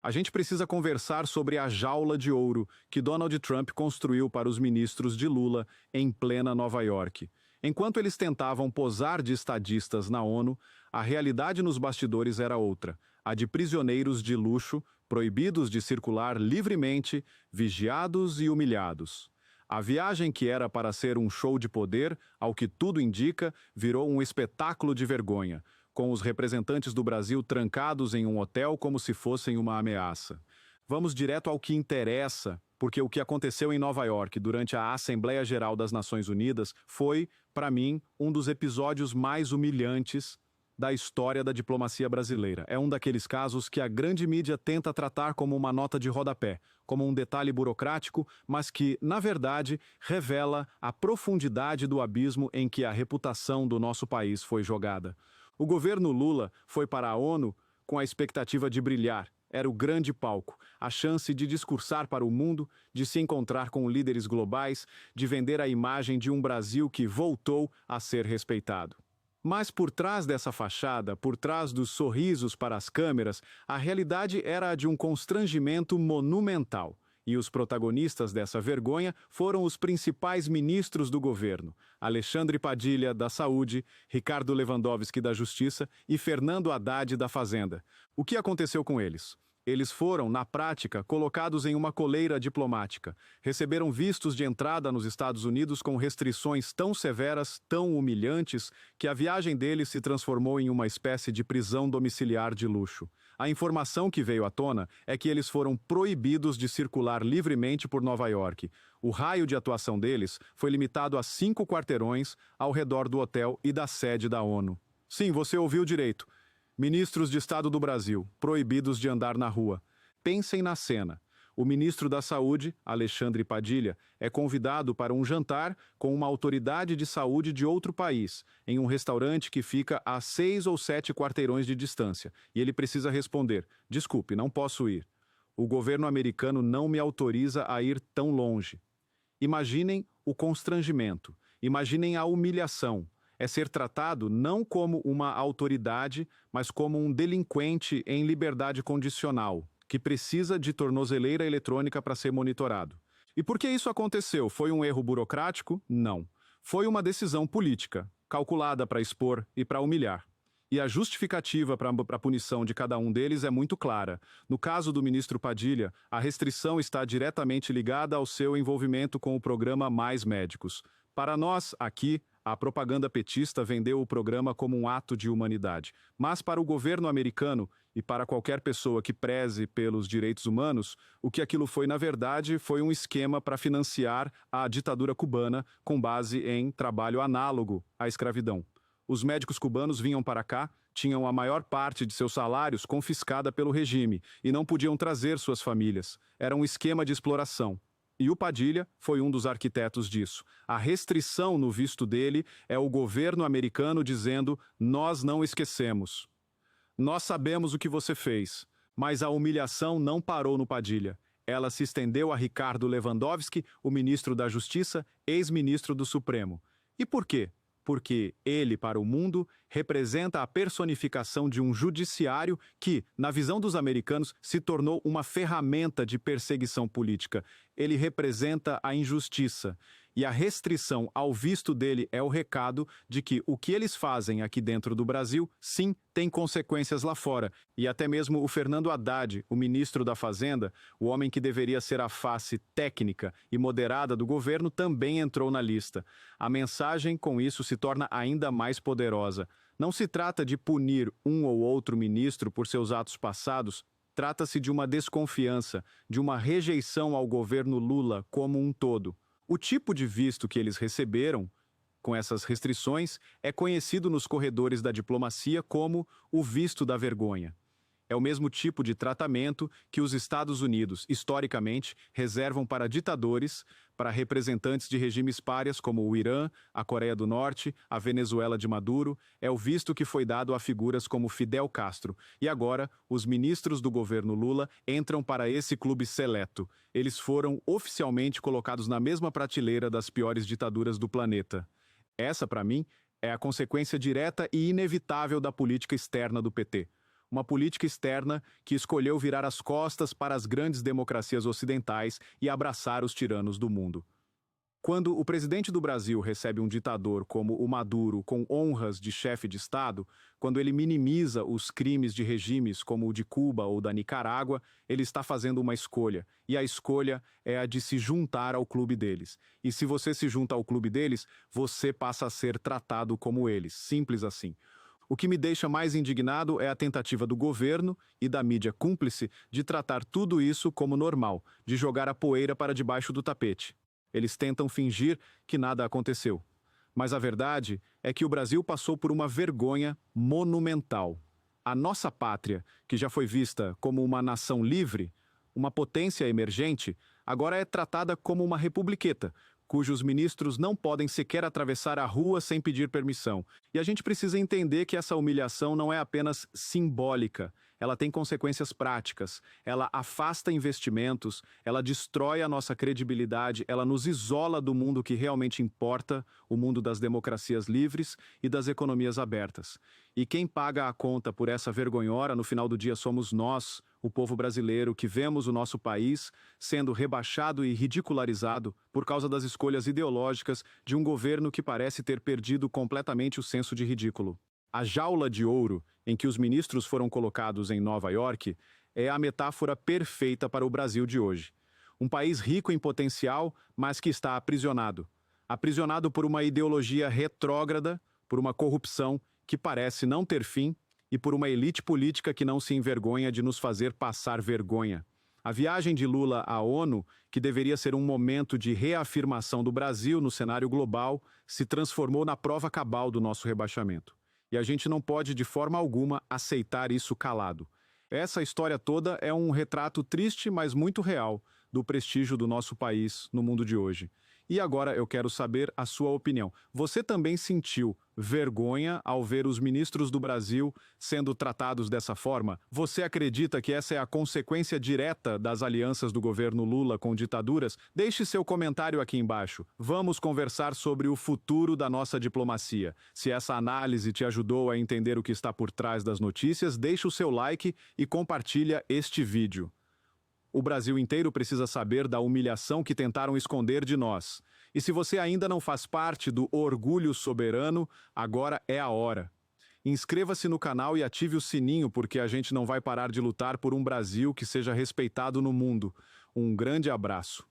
A gente precisa conversar sobre a jaula de ouro que Donald Trump construiu para os ministros de Lula em plena Nova York. Enquanto eles tentavam posar de estadistas na ONU, a realidade nos bastidores era outra, a de prisioneiros de luxo, proibidos de circular livremente, vigiados e humilhados. A viagem que era para ser um show de poder, ao que tudo indica, virou um espetáculo de vergonha, com os representantes do Brasil trancados em um hotel como se fossem uma ameaça. Vamos direto ao que interessa, porque o que aconteceu em Nova York durante a Assembleia Geral das Nações Unidas foi, para mim, um dos episódios mais humilhantes da história da diplomacia brasileira. É um daqueles casos que a grande mídia tenta tratar como uma nota de rodapé, como um detalhe burocrático, mas que, na verdade, revela a profundidade do abismo em que a reputação do nosso país foi jogada. O governo Lula foi para a ONU com a expectativa de brilhar. Era o grande palco, a chance de discursar para o mundo, de se encontrar com líderes globais, de vender a imagem de um Brasil que voltou a ser respeitado. Mas por trás dessa fachada, por trás dos sorrisos para as câmeras, a realidade era a de um constrangimento monumental. E os protagonistas dessa vergonha foram os principais ministros do governo: Alexandre Padilha, da Saúde, Ricardo Lewandowski, da Justiça e Fernando Haddad, da Fazenda. O que aconteceu com eles? Eles foram, na prática, colocados em uma coleira diplomática. Receberam vistos de entrada nos Estados Unidos com restrições tão severas, tão humilhantes, que a viagem deles se transformou em uma espécie de prisão domiciliar de luxo. A informação que veio à tona é que eles foram proibidos de circular livremente por Nova York. O raio de atuação deles foi limitado a 5 quarteirões ao redor do hotel e da sede da ONU. Sim, você ouviu direito. Ministros de Estado do Brasil, proibidos de andar na rua. Pensem na cena. O ministro da Saúde, Alexandre Padilha, é convidado para um jantar com uma autoridade de saúde de outro país, em um restaurante que fica a 6 ou 7 quarteirões de distância, e ele precisa responder: desculpe, não posso ir. O governo americano não me autoriza a ir tão longe. Imaginem o constrangimento, imaginem a humilhação. É ser tratado não como uma autoridade, mas como um delinquente em liberdade condicional, que precisa de tornozeleira eletrônica para ser monitorado. E por que isso aconteceu? Foi um erro burocrático? Não. Foi uma decisão política, calculada para expor e para humilhar. E a justificativa para a punição de cada um deles é muito clara. No caso do ministro Padilha, a restrição está diretamente ligada ao seu envolvimento com o programa Mais Médicos. Para nós, aqui, a propaganda petista vendeu o programa como um ato de humanidade. Mas para o governo americano e para qualquer pessoa que preze pelos direitos humanos, o que aquilo foi, na verdade, foi um esquema para financiar a ditadura cubana com base em trabalho análogo à escravidão. Os médicos cubanos vinham para cá, tinham a maior parte de seus salários confiscada pelo regime e não podiam trazer suas famílias. Era um esquema de exploração. E o Padilha foi um dos arquitetos disso. A restrição no visto dele é o governo americano dizendo: nós não esquecemos. Nós sabemos o que você fez, mas a humilhação não parou no Padilha. Ela se estendeu a Ricardo Lewandowski, o ministro da Justiça, ex-ministro do Supremo. E por quê? Porque ele, para o mundo, representa a personificação de um judiciário que, na visão dos americanos, se tornou uma ferramenta de perseguição política. Ele representa a injustiça. E a restrição ao visto dele é o recado de que o que eles fazem aqui dentro do Brasil, sim, tem consequências lá fora. E até mesmo o Fernando Haddad, o ministro da Fazenda, o homem que deveria ser a face técnica e moderada do governo, também entrou na lista. A mensagem, com isso, se torna ainda mais poderosa. Não se trata de punir um ou outro ministro por seus atos passados, trata-se de uma desconfiança, de uma rejeição ao governo Lula como um todo. O tipo de visto que eles receberam, com essas restrições, é conhecido nos corredores da diplomacia como o visto da vergonha. É o mesmo tipo de tratamento que os Estados Unidos, historicamente, reservam para ditadores, para representantes de regimes párias como o Irã, a Coreia do Norte, a Venezuela de Maduro. É o visto que foi dado a figuras como Fidel Castro. E agora, os ministros do governo Lula entram para esse clube seleto. Eles foram oficialmente colocados na mesma prateleira das piores ditaduras do planeta. Essa, para mim, é a consequência direta e inevitável da política externa do PT. Uma política externa que escolheu virar as costas para as grandes democracias ocidentais e abraçar os tiranos do mundo. Quando o presidente do Brasil recebe um ditador como o Maduro com honras de chefe de Estado, quando ele minimiza os crimes de regimes como o de Cuba ou da Nicarágua, ele está fazendo uma escolha. E a escolha é a de se juntar ao clube deles. E se você se junta ao clube deles, você passa a ser tratado como eles. Simples assim. O que me deixa mais indignado é a tentativa do governo e da mídia cúmplice de tratar tudo isso como normal, de jogar a poeira para debaixo do tapete. Eles tentam fingir que nada aconteceu. Mas a verdade é que o Brasil passou por uma vergonha monumental. A nossa pátria, que já foi vista como uma nação livre, uma potência emergente, agora é tratada como uma republiqueta, cujos ministros não podem sequer atravessar a rua sem pedir permissão. E a gente precisa entender que essa humilhação não é apenas simbólica, ela tem consequências práticas, ela afasta investimentos, ela destrói a nossa credibilidade, ela nos isola do mundo que realmente importa, o mundo das democracias livres e das economias abertas. E quem paga a conta por essa vergonhora no final do dia somos nós, o povo brasileiro, que vemos o nosso país sendo rebaixado e ridicularizado por causa das escolhas ideológicas de um governo que parece ter perdido completamente o senso de ridículo. A jaula de ouro em que os ministros foram colocados em Nova York é a metáfora perfeita para o Brasil de hoje. Um país rico em potencial, mas que está aprisionado. Aprisionado por uma ideologia retrógrada, por uma corrupção que parece não ter fim e por uma elite política que não se envergonha de nos fazer passar vergonha. A viagem de Lula à ONU, que deveria ser um momento de reafirmação do Brasil no cenário global, se transformou na prova cabal do nosso rebaixamento. E a gente não pode, de forma alguma, aceitar isso calado. Essa história toda é um retrato triste, mas muito real, do prestígio do nosso país no mundo de hoje. E agora eu quero saber a sua opinião. Você também sentiu vergonha ao ver os ministros do Brasil sendo tratados dessa forma? Você acredita que essa é a consequência direta das alianças do governo Lula com ditaduras? Deixe seu comentário aqui embaixo. Vamos conversar sobre o futuro da nossa diplomacia. Se essa análise te ajudou a entender o que está por trás das notícias, deixe o seu like e compartilha este vídeo. O Brasil inteiro precisa saber da humilhação que tentaram esconder de nós. E se você ainda não faz parte do orgulho soberano, agora é a hora. Inscreva-se no canal e ative o sininho, porque a gente não vai parar de lutar por um Brasil que seja respeitado no mundo. Um grande abraço.